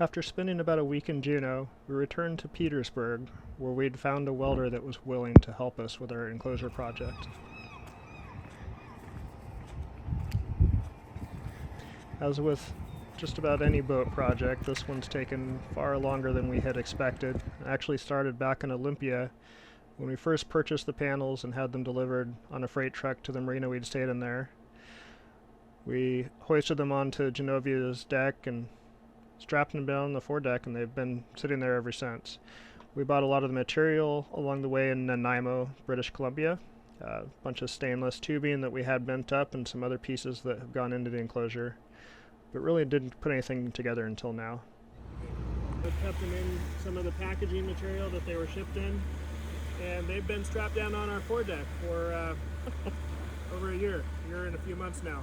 After spending about a week in Juneau, we returned to Petersburg, where we'd found a welder that was willing to help us with our enclosure project. As with just about any boat project, this one's taken far longer than we had expected. It actually started back in Olympia when we first purchased the panels and had them delivered on a freight truck to the marina we'd stayed in there. We hoisted them onto Junovia's deck and strapped them down on the foredeck, and they've been sitting there ever since. We bought a lot of the material along the way in Nanaimo, British Columbia, a bunch of stainless tubing that we had bent up and some other pieces that have gone into the enclosure, but really didn't put anything together until now. We've kept them in some of the packaging material that they were shipped in, and they've been strapped down on our foredeck for over a year and a few months now.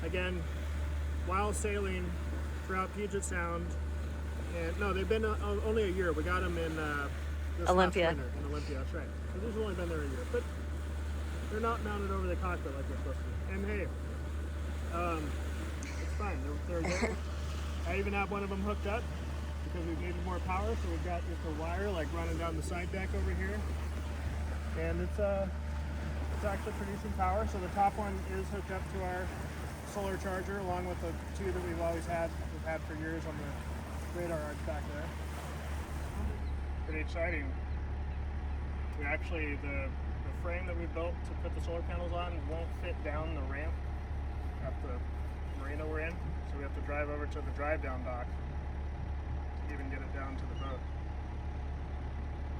Again, while sailing throughout Puget Sound, and no, they've been only a year. We got them in this Olympia. last winter, in Olympia, that's right. So these have only been there a year, but they're not mounted over the cockpit like they're supposed to be. And hey, it's fine. They're there. I even have one of them hooked up because we've needed more power, so we've got just a wire like running down the side deck over here, and it's actually producing power. So the top one is hooked up to our solar charger, along with the two that we've had for years on the radar arch back there. Pretty exciting. We actually, the frame that we built to put the solar panels on won't fit down the ramp at the marina we're in, so we have to drive over to the drive down dock to even get it down to the boat.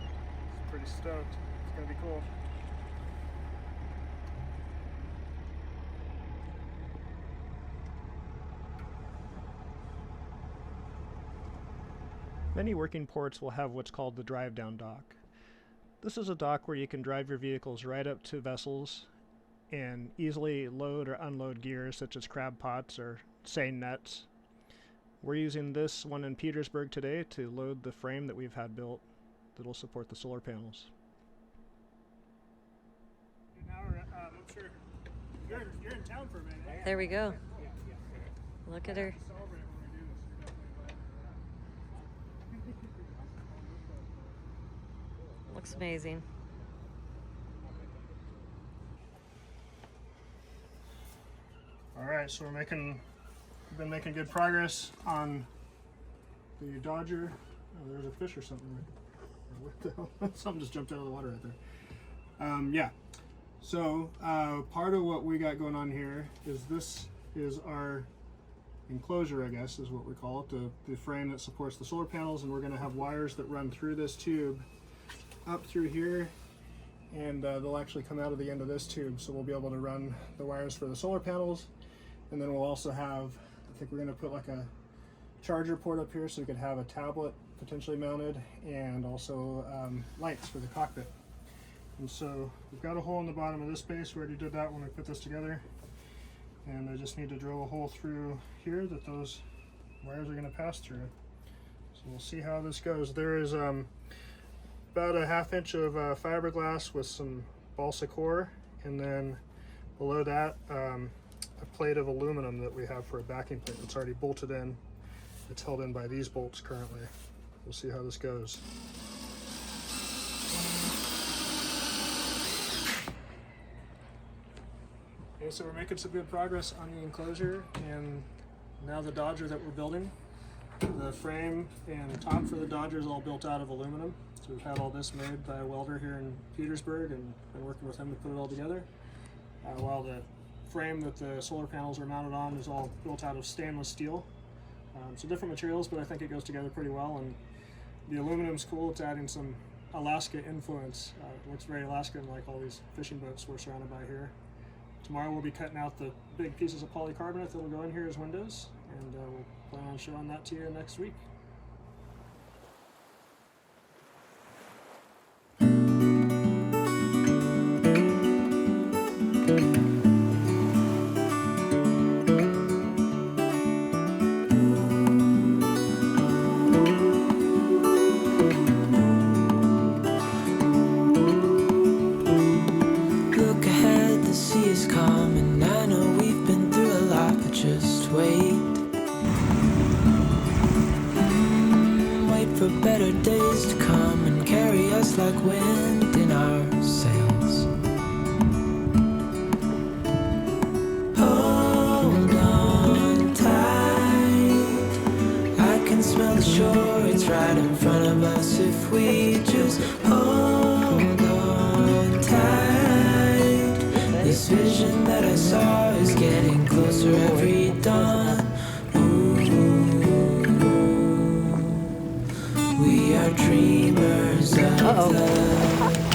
It's pretty stoked. It's gonna be cool. Many working ports will have what's called the drive-down dock. This is a dock where you can drive your vehicles right up to vessels and easily load or unload gear such as crab pots or seine nets. We're using this one in Petersburg today to load the frame that we've had built that will support the solar panels. Now I'm sure you're in town for a minute. Eh? There we go. Look at her. Looks amazing. All right, so we've been making good progress on the Dodger. Oh, there's a fish or something. What the hell? Something just jumped out of the water right there. Yeah. So part of what we got going on here is this is our enclosure, I guess, is what we call it, the frame that supports the solar panels, and we're going to have wires that run through this tube up through here, and they'll actually come out of the end of this tube, so we'll be able to run the wires for the solar panels. And then we'll also have, I think we're going to put like a charger port up here so we could have a tablet potentially mounted, and also lights for the cockpit. And so we've got a hole in the bottom of this space. We already did that when we put this together, and I just need to drill a hole through here that those wires are going to pass through. So we'll see how this goes. There is about a ½ inch of fiberglass with some balsa core, and then below that a plate of aluminum that we have for a backing plate. It's already bolted in. It's held in by these bolts currently. We'll see how this goes. Okay, so we're making some good progress on the enclosure, and now the Dodger that we're building. The frame and top for the Dodger is all built out of aluminum. So we've had all this made by a welder here in Petersburg, and been working with him to put it all together. While the frame that the solar panels are mounted on is all built out of stainless steel. So different materials, but I think it goes together pretty well. And the aluminum's cool. It's adding some Alaska influence. It looks very Alaskan, like all these fishing boats we're surrounded by here. Tomorrow we'll be cutting out the big pieces of polycarbonate that will go in here as windows, and we'll plan on showing that to you next week. Just wait. for better days to come and carry us like wind in our sails. Hold on tight, I can smell the shore, it's right in front of us if we just hold on tight. This vision that I saw is getting closer every dawn. We are dreamers of love.